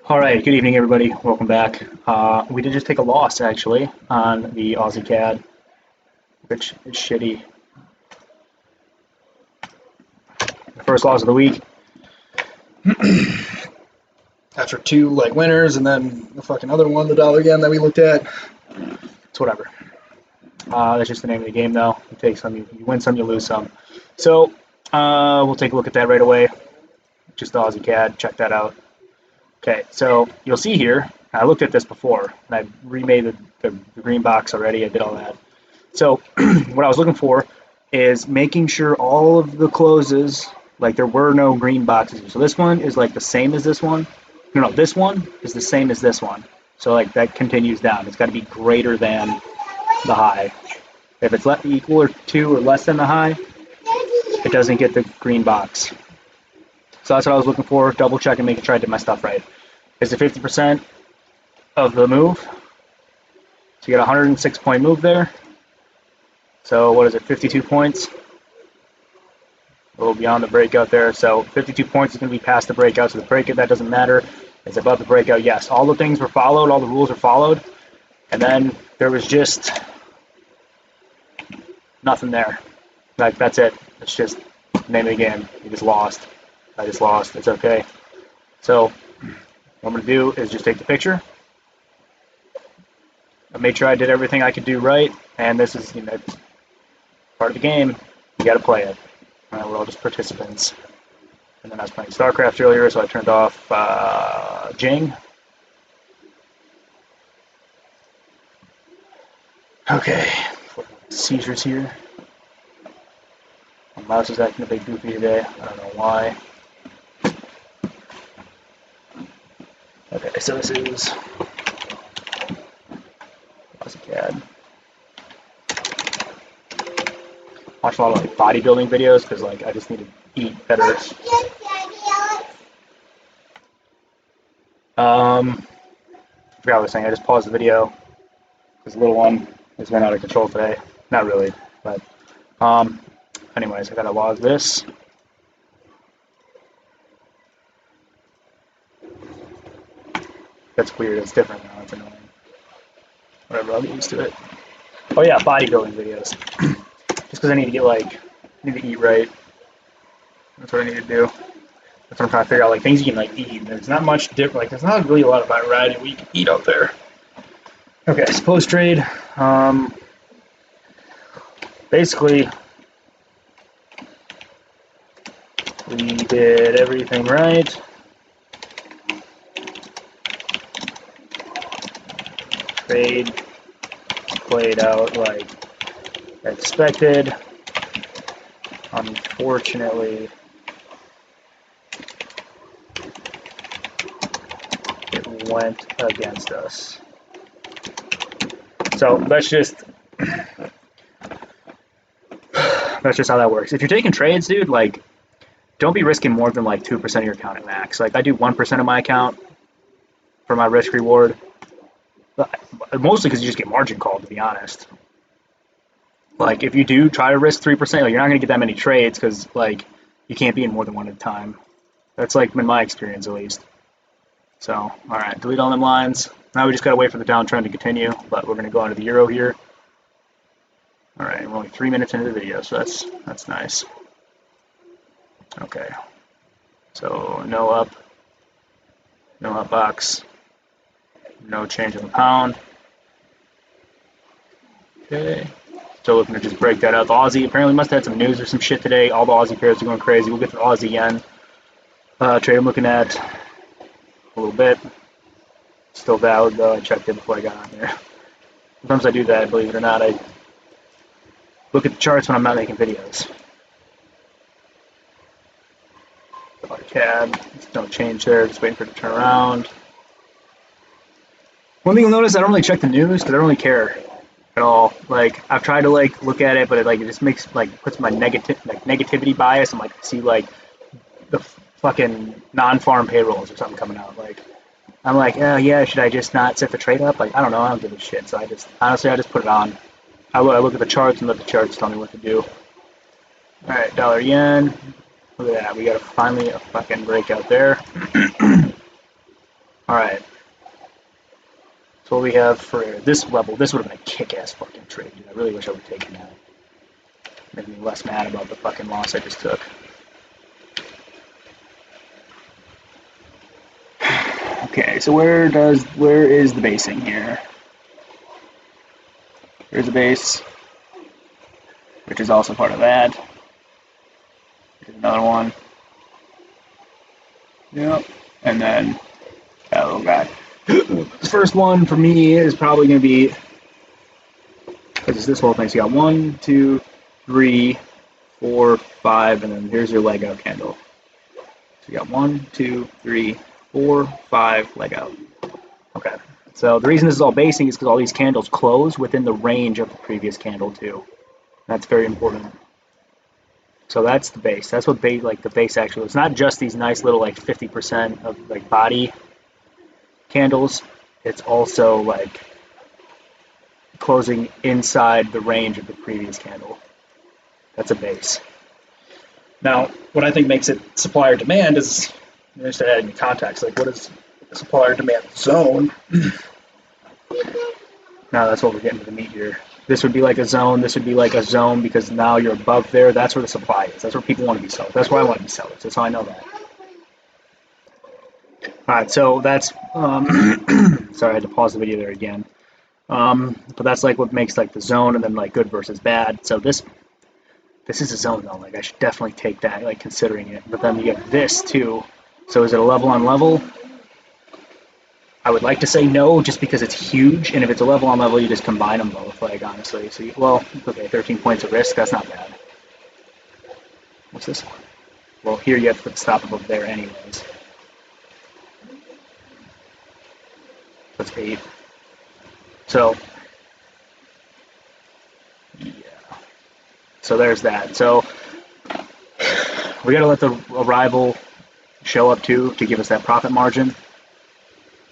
All right, good evening, everybody. Welcome back. We did just take a loss, actually, on the AUDCAD, which is shitty. The first loss of the week. After two winners, and then the fucking other one, the dollar again that we looked at. It's whatever. That's just the name of the game, though. You take some, you win some, you lose some. So we'll take a look at that right away. Just the AUDCAD. Check that out. Okay, so you'll see here, I looked at this before, and I remade the green box already, I did all that. So what I was looking for is making sure all of the closes, there were no green boxes. So this one is the same as this one. No, this one is the same as this one. So that continues down. It's got to be greater than the high. If it's equal or to or less than the high, it doesn't get the green box. So that's what I was looking for, double check and making sure I did my stuff right. Is it 50% of the move? So you got a 106 point move there. So what is it, 52 points? A little beyond the breakout there. So 52 points is going to be past the breakout. So the breakout, that doesn't matter. It's above the breakout. Yes, all the things were followed, all the rules were followed. And then there was just nothing there. That's it. It's just the name of the game. You just lost. I just lost. It's okay. So what I'm going to do is just take the picture. I made sure I did everything I could do right, and this is part of the game. You got to play it. All right, we're all just participants. And then I was playing StarCraft earlier, so I turned off Jing. Okay, seizures here. My mouse is acting a bit goofy today. I don't know why. Okay, so this is AUDCAD. Watch a lot of bodybuilding videos because I just need to eat better. I forgot what I was saying. I just paused the video because the little one has been out of control today. Not really, but anyways, I gotta log this. That's weird. It's different now. It's annoying. Whatever. I'll get used to it. Oh yeah, bodybuilding videos. Just because I need to get need to eat right. That's what I need to do. That's what I'm trying to figure out. Things you can eat. There's not much different. There's not really a lot of variety of what you can eat out there. Okay, so post trade. Basically, we did everything right. Trade played out like expected. Unfortunately, it went against us. So that's just how that works. If you're taking trades, dude, don't be risking more than 2% of your account at max. I do 1% of my account for my risk reward. Mostly because you just get margin called, to be honest. If you do try to risk 3%, you're not going to get that many trades because, you can't be in more than one at a time. That's, been my experience, at least. So, all right, delete all them lines. Now we just got to wait for the downtrend to continue, but we're going to go onto the euro here. All right, we're only 3 minutes into the video, so that's nice. Okay. So, no up box. No change in the pound. Okay. So looking to just break that out. The Aussie apparently must have had some news or some shit today. All the Aussie pairs are going crazy. We'll get the Aussie yen trade I'm looking at a little bit. Still valid though. I checked it before I got on here. Sometimes I do that, believe it or not. I look at the charts when I'm not making videos. CAD, no change there. Just waiting for it to turn around. One thing you'll notice, I don't really check the news because I don't really care at all. I've tried to look at it, but it just makes puts my negativity bias and see the fucking non-farm payrolls or something coming out. I'm oh yeah, should I just not set the trade up? I don't know, I don't give a shit. So I just put it on. I look at the charts and let the charts tell me what to do. All right, dollar yen. Look at that. We got finally a fucking breakout there. All right. So what we have for this level, this would have been a kick-ass fucking trade, dude. I really wish I would have taken that. Make me less mad about the fucking loss I just took. Okay, so where is the basing here? Here's the base, which is also part of that. Here's another one. Yep. And then that little guy. The first one for me is probably going to be, because it's this whole thing. So you got 1, 2, 3, 4, 5, and then here's your leg out candle. So you got 1, 2, 3, 4, 5 leg out. Okay. So the reason this is all basing is because all these candles close within the range of the previous candle too. That's very important. So that's the base. That's what the base actually. It's not just these nice little like 50% of like body candles. It's also like closing inside the range of the previous candle. That's a base. Now, what I think makes it supply or demand is just to add in context. Like, what is the supply or demand zone? Now that's what we're getting to the meat here. This would be like a zone. This would be like a zone because now you're above there. That's where the supply is. That's where people want to be sellers. That's why I want to be sellers. That's how I know that. All right, so that's sorry, I had to pause the video there again. But that's like what makes like the zone, and then like good versus bad. So this is a zone though. Like I should definitely take that, like considering it. But then you get this too. So is it a level on level? I would like to say no, just because it's huge, and if it's a level on level, you just combine them both. Like honestly, so well, okay, 13 points of risk. That's not bad. What's this one? Well, here you have to put the stop above there, anyways. That's 8. So yeah. So there's that. So we got to let the arrival show up too to give us that profit margin.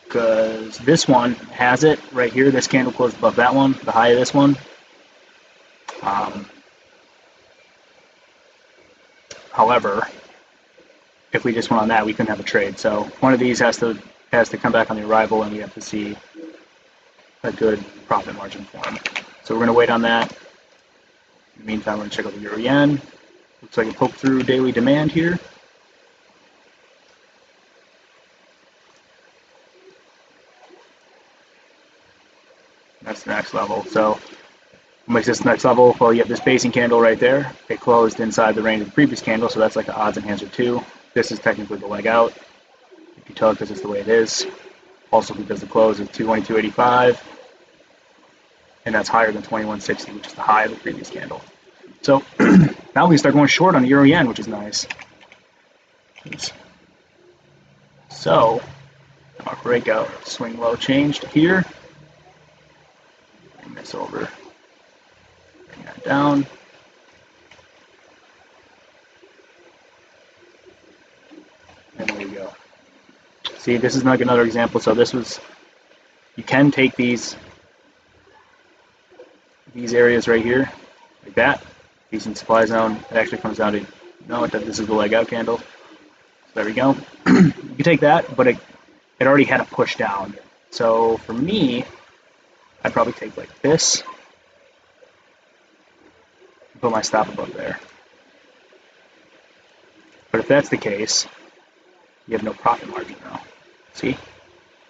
Because this one has it right here. This candle closed above that one, the high of this one. However, if we just went on that, we couldn't have a trade. So one of these has to come back on the arrival, and we have to see a good profit margin for them. So we're going to wait on that. In the meantime, we're going to check out the euro yen. Looks like it poked through daily demand here. That's the next level. So what makes this next level? Well, you have this basing candle right there. It closed inside the range of the previous candle, so that's like the odds enhancer 2. This is technically the leg out. You can tell because it's the way it is. Also because the close is 222.85, and that's higher than 21.60, which is the high of the previous candle. So now we can start going short on the euro yen, which is nice. So our breakout swing low changed here. Bring this over. Bring that down. And there you go. See, this is like another example. So this was, you can take these areas right here, like that, decent supply zone. It actually comes down to, no, this is the leg out candle. So there we go. You can take that, but it already had a push down. So for me, I'd probably take like this, and put my stop above there. But if that's the case, you have no profit margin now. See?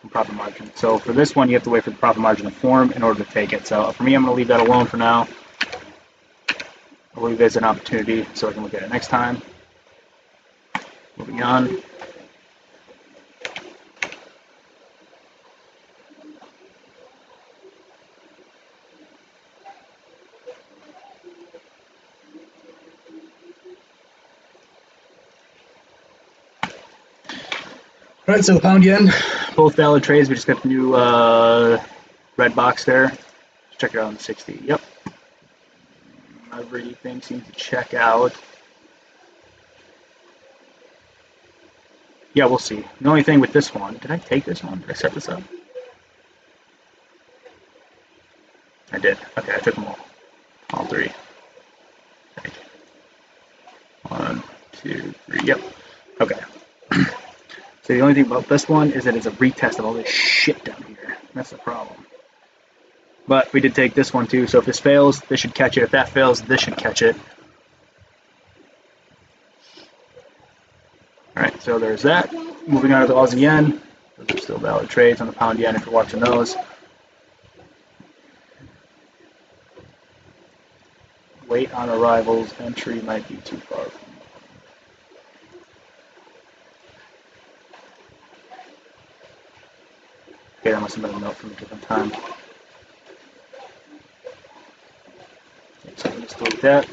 No profit margin. So for this one, you have to wait for the profit margin to form in order to take it. So for me, I'm going to leave that alone for now. I'll leave it as an opportunity so I can look at it next time. Moving on. All right, so the pound yen, both valid trades. We just got the new red box there. Let's check it out on the 60. Yep. Everything seems to check out. Yeah, we'll see. The only thing with this one, did I take this one? Did I set this up? I did. Okay, I took them all 3. Okay. 1, 2, 3. Yep. Okay. So the only thing about this one is that it's a retest of all this shit down here. That's the problem. But we did take this one too, so if this fails, this should catch it. If that fails, this should catch it. Alright, so there's that. Moving on to the Aussie yen. Those are still valid trades on the pound yen if you're watching those. Wait on arrivals. Entry might be too far. Okay, that must have been a note from a different time. Okay, so let's delete that.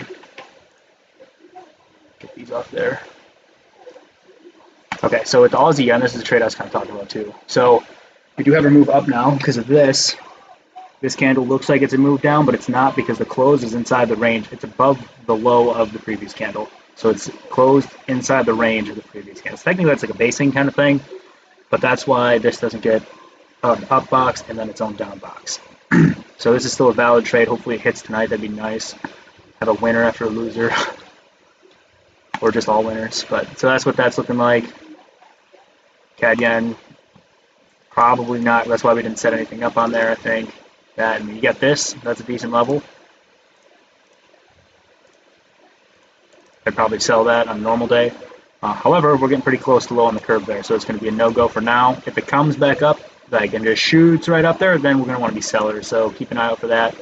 Get these off there. Okay, so with the Aussie yen, this is a trade I was kind of talking about too. So we do have a move up now because of this. This candle looks like it's a move down, but it's not because the close is inside the range. It's above the low of the previous candle. So it's closed inside the range of the previous candle. So technically that's like a basing kind of thing, but that's why this doesn't get an up box and then its own down box. So this is still a valid trade. Hopefully it hits tonight. That'd be nice. Have a winner after a loser. Or just all winners. But so that's what that's looking like. CAD yen, probably not. That's why we didn't set anything up on there, I think. That, and you get this, that's a decent level. I'd probably sell that on a normal day. However, we're getting pretty close to low on the curve there, so it's going to be a no-go for now. If it comes back up, like, and just shoots right up there, then we're going to want to be sellers, so keep an eye out for that.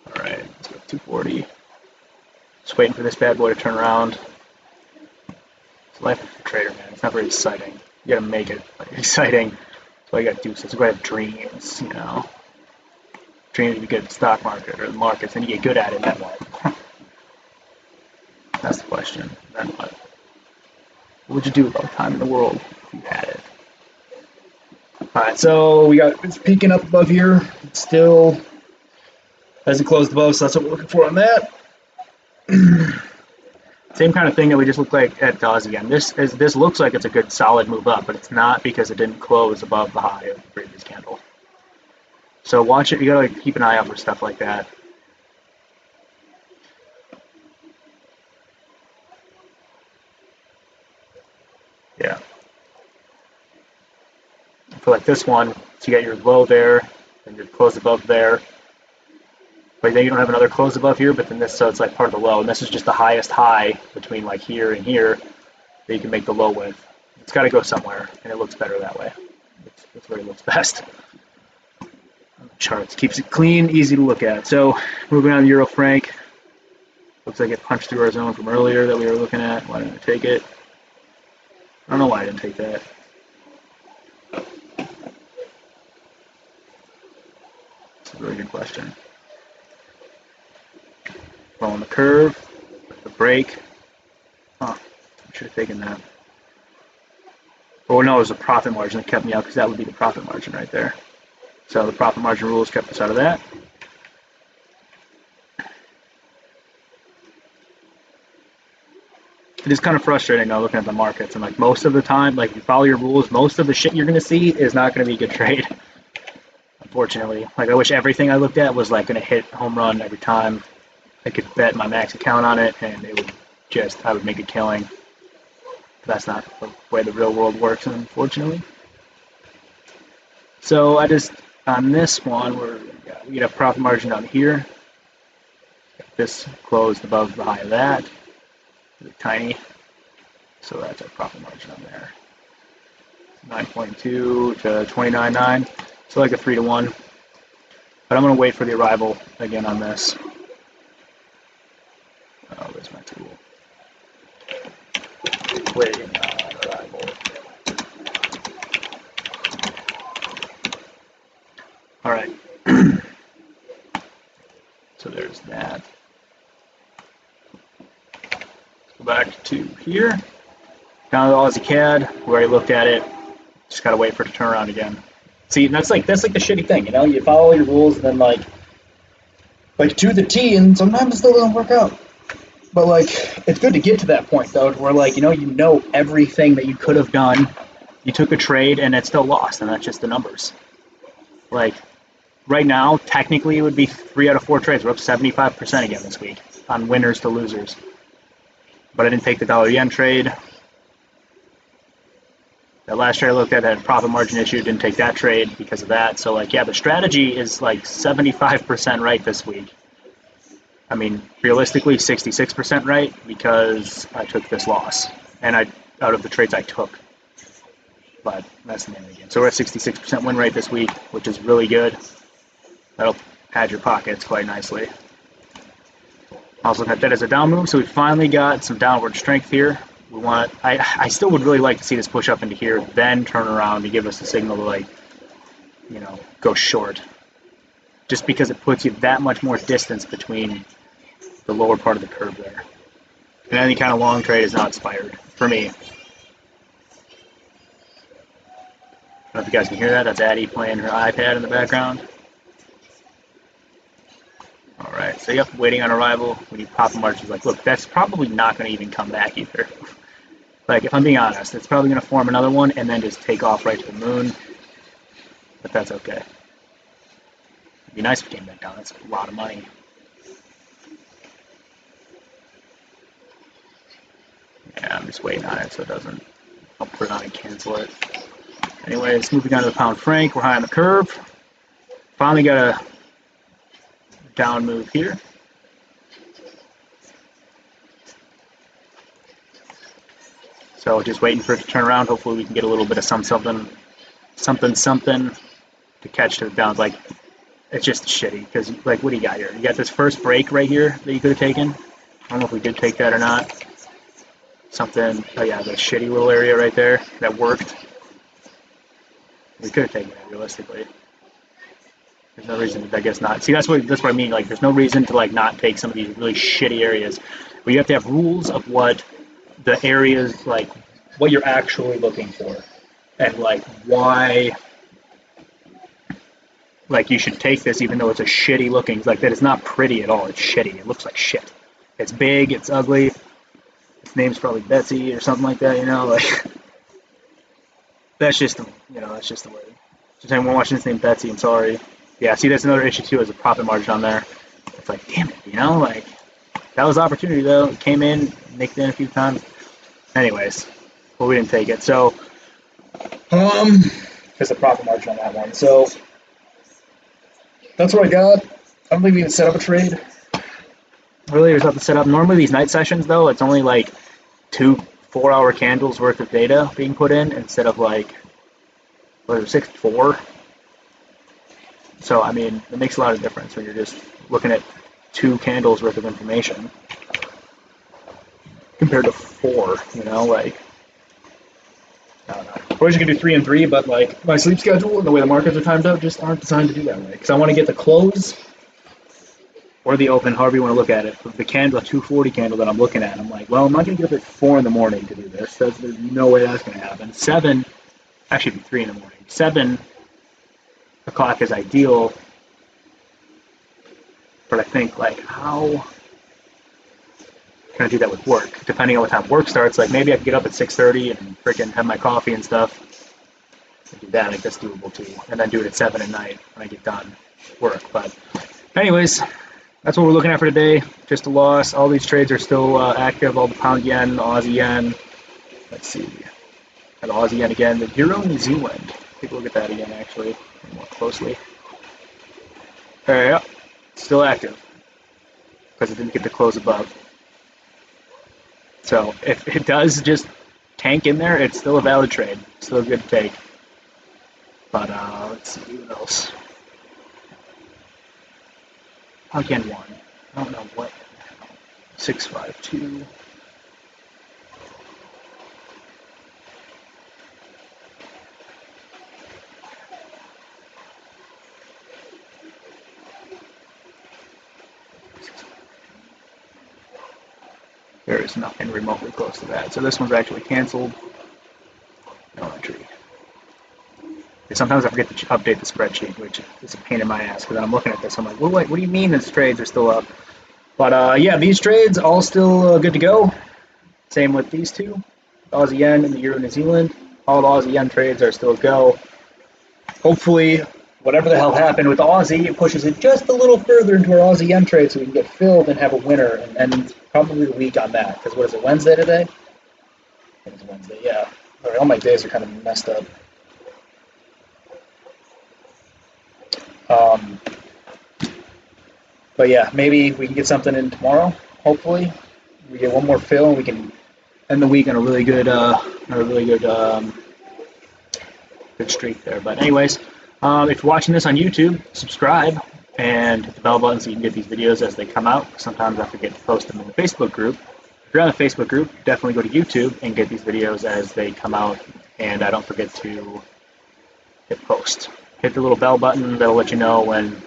Alright, let's go 240. Just waiting for this bad boy to turn around. It's life of a trader, man. It's not very exciting. You gotta make it like, exciting. That's what you gotta do. So you gotta have dreams, you know. Dreams to be good at the stock market or the markets, and you get good at it, then what? That's the question. Then what? What would you do with all the time in the world if you had it? Alright, so we got it's peaking up above here. It still hasn't closed above, so that's what we're looking for on that. Same kind of thing that we just looked like at Aussie again. This looks like it's a good solid move up, but it's not because it didn't close above the high of the previous candle. So watch it. You gotta keep an eye out for stuff like that. Yeah. For like this one, so you got your low there, and your close above there. But then you don't have another close above here, but then this, so it's like part of the low, and this is just the highest high between like here and here that you can make the low with. It's got to go somewhere, and it looks better that way. That's where it looks best. Charts keeps it clean, easy to look at. So moving on to Euro Franc, looks like it punched through our zone from earlier that we were looking at. Why didn't I take it? I don't know why I didn't take that. That's a really good question. Following the curve, the break. Huh, I should have taken that. Oh no, it was a profit margin that kept me out because that would be the profit margin right there. So the profit margin rules kept us out of that. It is kind of frustrating though looking at the markets, and like most of the time, like if you follow your rules, most of the shit you're going to see is not going to be a good trade. Unfortunately, like I wish everything I looked at was like going to hit home run every time. I could bet my max account on it, and it would just, I would make a killing. But that's not the way the real world works, unfortunately. So I just, on this one, we get a profit margin down here. This closed above the high of that. Really tiny. So that's our profit margin on there. 9.2 to 29.9. So like a 3-to-1. But I'm going to wait for the arrival again on this. Oh, there's my tool. Waiting on arrival. All right. So there's that. Let's go back to here. Down to the AUDCAD. We already looked at it. Just gotta wait for it to turn around again. See, that's like the shitty thing, you know. You follow your rules and then like to the T, and sometimes it still doesn't work out. But like, it's good to get to that point though, where like you know everything that you could have done. You took a trade and it still lost, and that's just the numbers. Like right now, technically it would be 3 out of 4 trades. We're up 75% again this week on winners to losers. But I didn't take the dollar yen trade. That The last trade I looked at had a profit margin issue, didn't take that trade because of that. So like, yeah, the strategy is like 75% right this week. I mean, realistically, 66% right because I took this loss, and out of the trades I took. But that's the name of the game. So we're at 66% win rate this week, which is really good. That'll pad your pockets quite nicely. Also got that as a down move, so we finally got some downward strength here. We want. I still would really like to see this push up into here, then turn around to give us the signal to, like, you know, go short. Just because it puts you that much more distance between the lower part of the curve there. And any kind of long trade is not inspired for me. I don't know if you guys can hear that. That's Addie playing her iPad in the background. Alright, so yep, waiting on arrival. When you pop a march, like, look, that's probably not going to even come back either. Like, if I'm being honest, it's probably going to form another one and then just take off right to the moon. But that's okay. It'd be nice if it came back down. That's a lot of money. Yeah, I'm just waiting on it so it doesn't. I'll put it on and cancel it. Anyways, moving on to the pound franc. We're high on the curve. Finally got a down move here. So just waiting for it to turn around. Hopefully we can get a little bit of something to catch to the downs. Like, it's just shitty because, like, what do you got here? You got this first break right here that you could have taken. I don't know if we did take that or not. Something. Oh yeah, the shitty little area right there that worked. We could have taken it realistically. There's no reason to, I guess, not. See, that's what I mean. Like, there's no reason to, like, not take some of these really shitty areas. But you have to have rules of what the areas, like, what you're actually looking for, and like why, like, you should take this even though it's a shitty looking. Like, that is not pretty at all. It's shitty. It looks like shit. It's big. It's ugly. Its name's probably Betsy or something like that. You know, like, that's just the, you know, that's just the way. Just anyone watching this named Betsy, I'm sorry. Yeah, see, that's another issue too, is a profit margin on there. It's like, damn it, you know, like, that was opportunity though. It came in, nicked in a few times. Anyways, well, we didn't take it. So, because the profit margin on that one. So, that's what I got. I don't think we even set up a trade. Really, there's nothing set up. Normally, these night sessions though, it's only like 2 4-hour candles worth of data being put in instead of like, what is it, 4. So, I mean, it makes a lot of difference when you're just looking at 2 candles worth of information compared to 4, you know, like, I don't know. Of course, you can do 3 and 3, but, like, my sleep schedule and the way the markets are timed out just aren't designed to do that way. Because I want to get the close or the open, however you want to look at it. The candle, a 240 candle that I'm looking at, I'm like, well, I'm not going to get up at 4 in the morning to do this. There's no way that's going to happen. 7, actually it'd be 3 in the morning. 7 o'clock is ideal, but I think, like, how can I do that with work? Depending on what time work starts, like, maybe I can get up at 6:30 and freaking have my coffee and stuff and do that. I think that's doable too, and then do it at 7 at night when I get done work. But anyways, that's what we're looking at for today. Just a loss. All these trades are still active. All the pound yen, the Aussie yen. Let's see, and the Aussie yen again. The Euro New Zealand. Take a look at that again, actually, more closely. Yeah, still active because it didn't get to close above. So if it does just tank in there, it's still a valid trade. Still a good take. But let's see what else. Again, 1. I don't know what. 652. There is nothing remotely close to that. So this one's actually canceled. No entry. And sometimes I forget to update the spreadsheet, which is a pain in my ass, because I'm looking at this. I'm like, what do you mean these trades are still up? But yeah, these trades all still good to go. Same with these two, the Aussie yen and the Euro New Zealand. All the Aussie yen trades are still go. Hopefully, whatever the hell happened with the Aussie, it pushes it just a little further into our Aussie yen trade so we can get filled and have a winner and end probably the week on that. Because what is it, Wednesday today? I think it's Wednesday, yeah. Sorry, all my days are kind of messed up. Um, but yeah, maybe we can get something in tomorrow. Hopefully, we get one more fill and we can end the week on a really good, good streak there. But anyways, if you're watching this on YouTube, subscribe and hit the bell button so you can get these videos as they come out. Sometimes I forget to post them in the Facebook group. If you're on the Facebook group, definitely go to YouTube and get these videos as they come out. And don't forget to hit post. Hit the little bell button that'll let you know when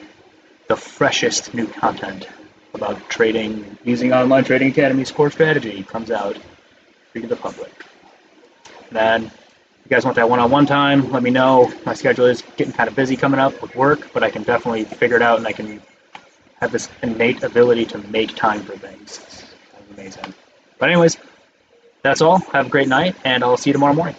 the freshest new content about trading, using Online Trading Academy's core strategy comes out free to the public. Then, if you guys want that one-on-one time, let me know. My schedule is getting kind of busy coming up with work, but I can definitely figure it out, and I can have this innate ability to make time for things. It's amazing. But anyways, that's all. Have a great night, and I'll see you tomorrow morning.